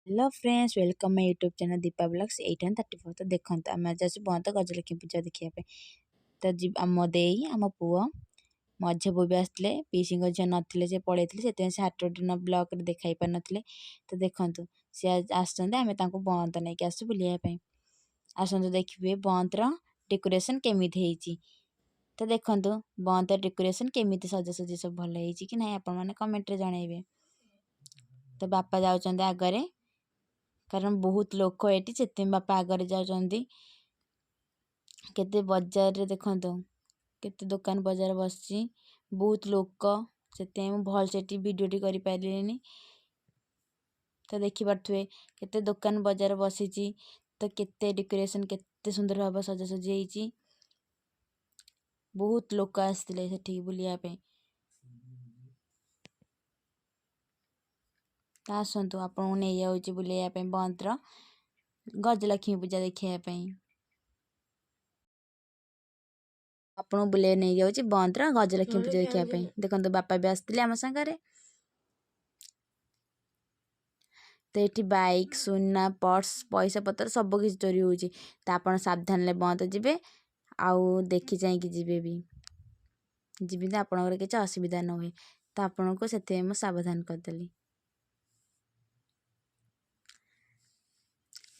Hello friends welcome my YouTube channel Deepa blogs 834 तो देखते आम आज आसू बंद गजलक्ष्मी पूजा देखा तो जी आम देई आम पुओ मझे बो भी आसते पीसी झील नथिले से पड़े से हाटोटी ब्लॉक देखा पार ना तो देखु सी आम बंद नहीं आसू बुलायापी आसतु देखिए बंदर डेकोरेशन केमी तो देखु बंद डेकोरेशन केमी सजासजी सब भल कि ना आपण कमेंट जनइबे तो बापा जाऊँ आगरे कारण बहुत लोक ये से बापा आगे जाते केते बजार रे देखो केते दुकान बजार बस बहुत लोक से भल से वीडियो कर पारे तो देखिपे केते दुकान बजार बसी तो केते डेकोरेशन केते सुंदर भाव सजासजी बहुत लोक आसते से बुलायापी आसतु आपको नहीं जाऊँगी बुलायापी बंदर गजलक्ष्मी पूजा देखापी आपको बुले नहीं जाऊँगी बंदर गजलक्ष्मी पूजा देखापी देखो बापा भी आसते आम सागर तो ये बाइक सुना पर्स पैसा पतर सब किसी चोरी होती तो आप सावधान बंद जी आउ देखी चाहिए जी भी जी आप किसी असुविधा न हुए तो आपन को से सावधान करदेली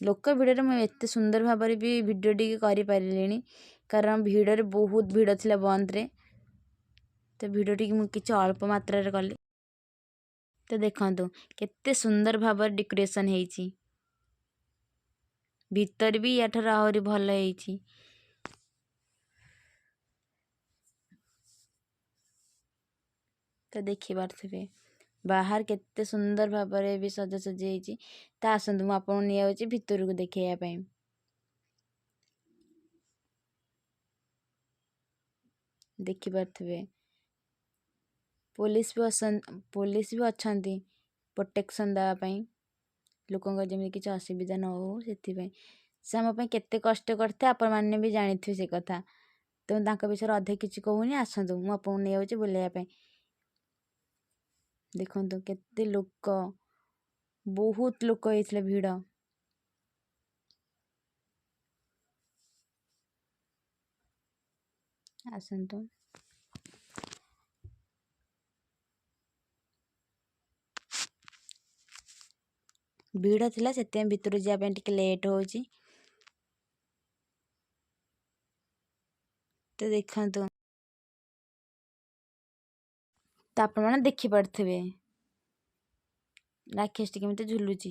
लोक भिड़ मुझे एत सुंदर भाव भी भिडियो टी कर कारण भिड़ बहुत भिड़ थी बंद रे तो भिडियो टी कि अल्प मात्रा कली तो देखु केते सुंदर भाव डेकोरेशन होती भीतर भी या आहरी भल होती तो देखी पारे बाहर केते सुंदर भाव भी सजासजी होती तो आसतु मुझे नहीं जाऊँगी भितर को देखापी देखिपे पुलिस भी अच्छा प्रोटेक्शन देवाई लोक जमी किसी असुविधा न हो से आम केते कष्ट करते आपण मैंने भी जानी थे से कथा तो विषय अधिक किसी कहूनी आसतु मुझे नहीं जाऊँगी बुलायापी देखो केते लोक बहुत लोक होते भिड़ आसतु भिड़ थी से भितर जावाई टे लेट हो तो देखु तो आपण मैंने देखिपे राक्षस टी केमी झुलुची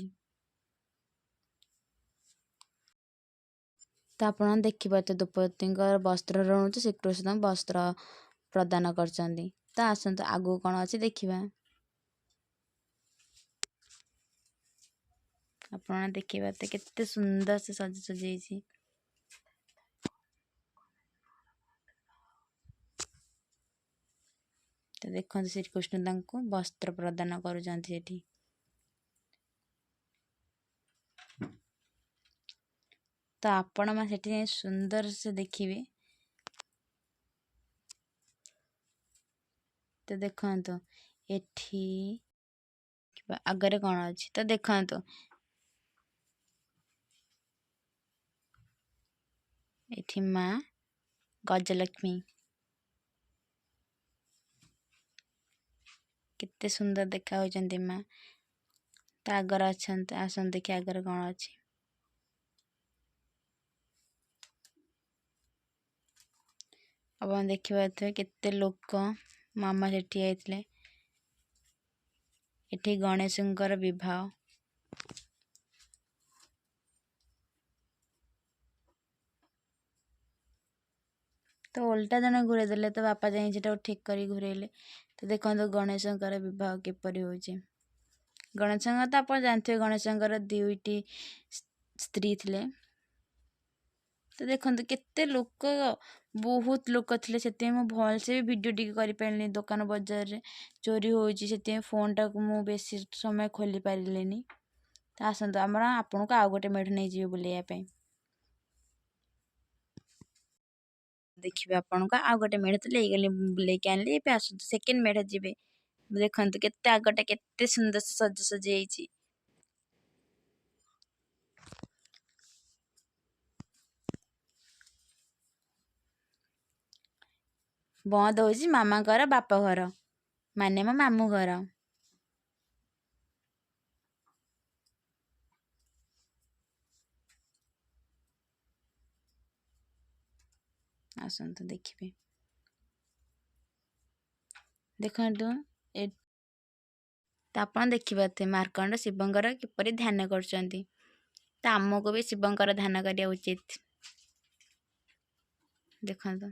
तो आप देखिपे द्रौपदी वस्त्र रण श्रीकृष्ण वस्त्र प्रदान कर तो आसतु आगू कौन अच्छी देखा आप देखिए केते सुंदर से सजी तो देखो श्रीकृष्ण वस्त्र प्रदान कर तो आपण मैंने सुंदर से देखिए तो देखो एठी आगरे कौन अच्छी तो देखो एठी माँ गजलक्ष्मी केते सुंदर देखा होती माँ तो आगर अच्छा आसन देखिए आगर कौन अच्छी अब देखिए केते लोक मामा से आते एठी गणेशंकर विवाह तो उल्टा जन घूरे देले तो बापा जा ठीक कर घूरेले तो देखो गणेशंकर विवाह किपरि हो गणेशंकर तो आप जानते गणेशंकर दुईटी स्त्री थिले तो देखो केते लोक बहुत लोक थे से भल से भी भिडियो टी कर दुकान बजार रे चोरी होती फोन टाक मु बेसी समय खोली पारे तो आसतु आम आपन को आउ गोटे मेढ़ नहीं जी बुलायापी देखिए आपण को आउ गोटे मेढ़ तो लेगली बुलेक आनली आसतु सेकेंड मेढ़ जी देखु केते आगटा केते सुंदर से सजी ବନ୍ଦ ହେଉଛି ମାମାଙ୍କର ବାପ ଘର ମାନେ ମୋ ମାମୁଁ ଘର। ଆସନ୍ତୁ ଦେଖିବେ। ଦେଖନ୍ତୁ ତ ଆପଣ ଦେଖିପାରୁଥିବେ ମାର୍କଣ୍ଡ ଶିବଙ୍କର କିପରି ଧ୍ୟାନ କରୁଛନ୍ତି। ତ ଆମକୁ ବି ଶିବଙ୍କର ଧ୍ୟାନ କରିବା ଉଚିତ। ଦେଖନ୍ତୁ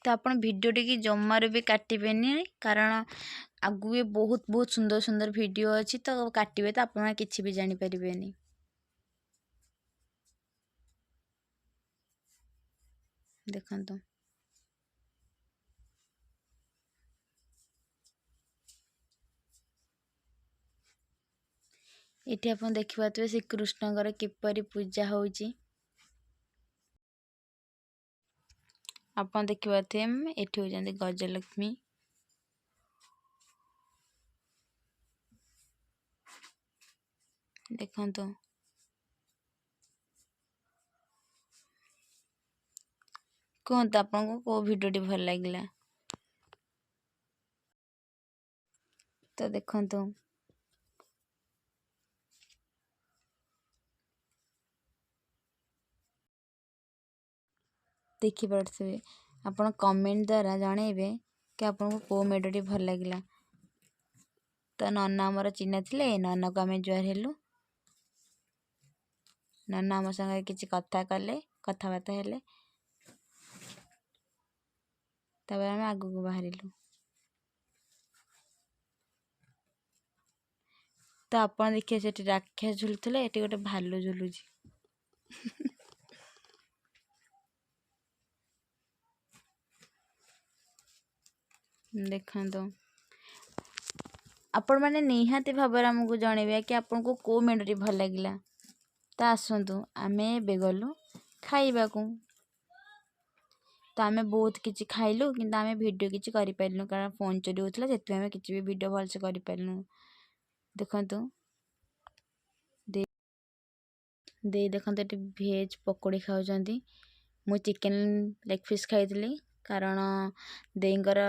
ତ ଆପଣ ଭିଡ଼ିଓଟିକି ଜମାରୁ ବି କାଟିବେନି, କାରଣ ଆଗକୁ ବି ବହୁତ ସୁନ୍ଦର ସୁନ୍ଦର ଭିଡ଼ିଓ ଅଛି। ତ କାଟିବେ ତ ଆପଣ କିଛି ବି ଜାଣିପାରିବେନି। ଦେଖନ୍ତୁ ଏଠି ଆପଣ ଦେଖିପାରୁଥିବେ ଶ୍ରୀକୃଷ୍ଣଙ୍କର କିପରି ପୂଜା ହେଉଛି। ଆପଣ ଦେଖିପାରୁଥିବେ ଏଠି ହେଉଛନ୍ତି ଗଜଲକ୍ଷ୍ମୀ। ଦେଖନ୍ତୁ କୁହନ୍ତୁ ଆପଣଙ୍କୁ କେଉଁ ଭିଡ଼ିଓଟି ଭଲ ଲାଗିଲା। ତ ଦେଖନ୍ତୁ ଦେଖିପାରୁଥିବେ, ଆପଣ କମେଣ୍ଟ ଦ୍ୱାରା ଜଣେଇବେ କି ଆପଣଙ୍କୁ କେଉଁ ଭିଡ଼ିଓଟି ଭଲ ଲାଗିଲା। ତ ନନା ଆମର ଚିହ୍ନା ଥିଲେ, ନନାକୁ ଆମେ ଜୁହାର ହେଲୁ। ନନା ଆମ ସାଙ୍ଗରେ କିଛି କଥା କଲେ, କଥାବାର୍ତ୍ତା ହେଲେ, ତାପରେ ଆମେ ଆଗକୁ ବାହାରିଲୁ। ତ ଆପଣ ଦେଖିବେ ସେଠି ରାକ୍ଷସ ଝୁଲୁଥିଲେ, ଏଠି ଗୋଟେ ଭାଲୁ ଝୁଲୁଛି। ଦେଖନ୍ତୁ ଆପଣମାନେ ନିହାତି ଭାବରେ ଆମକୁ ଜଣେଇବେ କି ଆପଣଙ୍କୁ କେଉଁ ଭିଡ଼ିଓଟି ଭଲ ଲାଗିଲା। ତ ଆସନ୍ତୁ ଆମେ ଏବେ ଗଲୁ ଖାଇବାକୁ। ତ ଆମେ ବହୁତ କିଛି ଖାଇଲୁ, କିନ୍ତୁ ଆମେ ଭିଡ଼ିଓ କିଛି କରିପାରିଲୁନି, କାରଣ ଫୋନ୍ ଚୋରି ହେଉଥିଲା। ସେଥିପାଇଁ ଆମେ କିଛି ବି ଭିଡ଼ିଓ ଭଲସେ କରିପାରିଲୁନି। ଦେଖନ୍ତୁ ଦେଇ ଦେଖନ୍ତୁ ଏଠି ଭେଜ୍ ପକୋଡ଼ି ଖାଉଛନ୍ତି। ମୁଁ ଚିକେନ୍ ଲେଗ୍ ପିସ୍ ଖାଇଥିଲି, କାରଣ ଦେଇଙ୍କର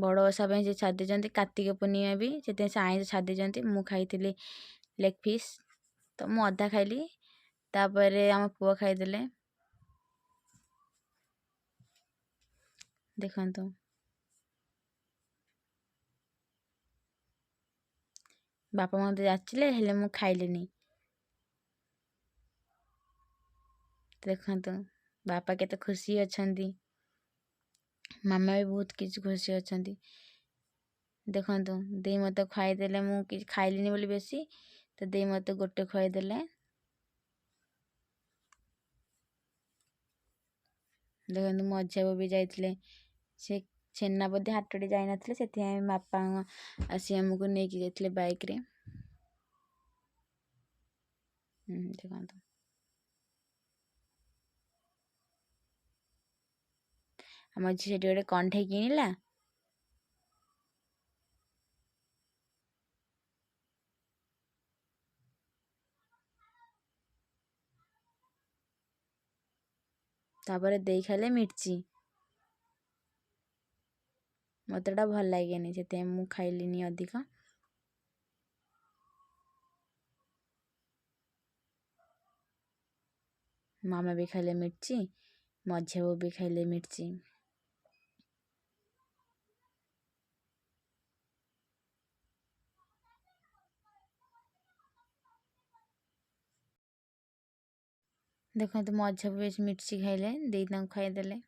ବଡ଼ ଓଷା ପାଇଁ ସେ ଛାଡ଼ି ଦେଇଛନ୍ତି, କାର୍ତ୍ତିକ ପୂର୍ଣ୍ଣିମା ବି, ସେଥିପାଇଁ ସେ ଆଇଁଷ ଛାଡ଼ି ଦେଇଛନ୍ତି। ମୁଁ ଖାଇଥିଲି ଲେଗ୍ ପିସ୍, ତ ମୁଁ ଅଧା ଖାଇଲି। ତାପରେ ଆମ ପୁଅ ଖାଇଦେଲେ। ଦେଖନ୍ତୁ ବାପା ମୋତେ ଯାଚିଲେ, ହେଲେ ମୁଁ ଖାଇଲିନି। ଦେଖନ୍ତୁ ବାପା କେତେ ଖୁସି ଅଛନ୍ତି, ମାମା ବି ବହୁତ କିଛି ଖୁସି ଅଛନ୍ତି। ଦେଖନ୍ତୁ ଦେଇ ମୋତେ ଖୁଆଇଦେଲେ, ମୁଁ କିଛି ଖାଇଲିନି ବୋଲି ବେଶୀ, ତ ଦେଇ ମୋତେ ଗୋଟେ ଖୁଆଇଦେଲେ। ଦେଖନ୍ତୁ ମୋ ଅଜା ବି ଯାଇଥିଲେ, ସେ ଛେନା ବୋଧେ ହାଟଟି ଯାଇନଥିଲେ, ସେଥିପାଇଁ ବାପା ଆସି ଆମକୁ ନେଇକି ଯାଇଥିଲେ ବାଇକ୍ରେ। ଦେଖନ୍ତୁ ଆମ ଝିଅ ସେଠି ଗୋଟେ କଣ୍ଢେଇ କିଣିଲା। ତାପରେ ଦେଇ ଖାଇଲେ ମିର୍ଚି। ମୋତେ ଏଇଟା ଭଲ ଲାଗେନି, ସେଥିପାଇଁ ମୁଁ ଖାଇଲିନି ଅଧିକ। ମାମା ବି ଖାଇଲେ ମିର୍ଚି, ମଝିଆ ବୋଉ ବି ଖାଇଲେ ମିର୍ଚି। ଦେଖନ୍ତୁ ମଝିଆ ବୋଉ ବେଶୀ ମିର୍ଚି ଖାଇଲେ, ଦେଇ ତାଙ୍କୁ ଖାଇଦେଲେ।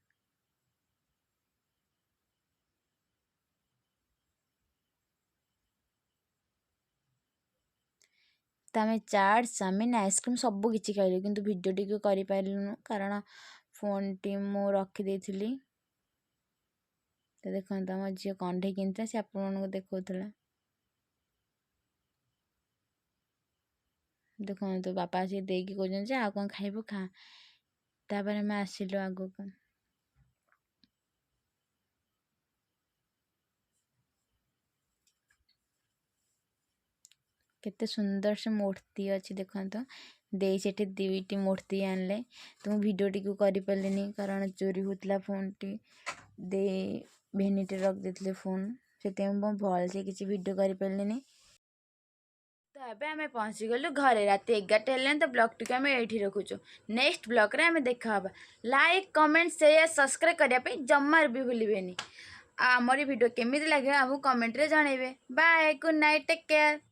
ତ ଆମେ ଚାଟ୍, ଚାଉମିନ୍, ଆଇସ୍କ୍ରିମ୍ ସବୁ କିଛି ଖାଇଲୁ, କିନ୍ତୁ ଭିଡ଼ିଓ ଟିକେ କରିପାରିଲୁନୁ, କାରଣ ଫୋନ୍ଟି ମୁଁ ରଖିଦେଇଥିଲି। ତ ଦେଖନ୍ତୁ ଆମ ଝିଅ କଣ୍ଢେଇ କିଣିଥିଲା, ସେ ଆପଣମାନଙ୍କୁ ଦେଖାଉଥିଲା। ଦେଖନ୍ତୁ ବାପା ଆସିକି ଦେଇକି କହୁଛନ୍ତି ଯେ ଆଉ କ'ଣ ଖାଇବୁ ଖା। ତାପରେ ଆମେ ଆସିଲୁ ଆଗକୁ। केते सुंदर से मूर्ति अच्छी देखो दे से दुईटी मूर्ति आनले तो भिडटी को करि पालिनी कारण चोरी होतला फोन टी दे भेनिटी रख देथिले फोन से भल से किसी वीडियो करि पालिनी। तो ଏବେ ଆମେ ପହଞ୍ଚିଗଲୁ ଘରେ ରାତି 11ଟା ହେଲାଣି ତ ବ୍ଲଗ୍ଟିକୁ ଆମେ ଏଇଠି ରଖୁଛୁ। ନେକ୍ସଟ ବ୍ଲଗ୍ରେ ଆମେ ଦେଖା ହେବା। ଲାଇକ୍ କମେଣ୍ଟ ସେୟାର ସବସ୍କ୍ରାଇବ୍ କରିବା ପାଇଁ ଜମାରୁ ବି ଭୁଲିବେନି। ଆମରି ଭିଡ଼ିଓ କେମିତି ଲାଗିଲା ଆମକୁ କମେଣ୍ଟରେ ଜଣାଇବେ। Bye good night take care.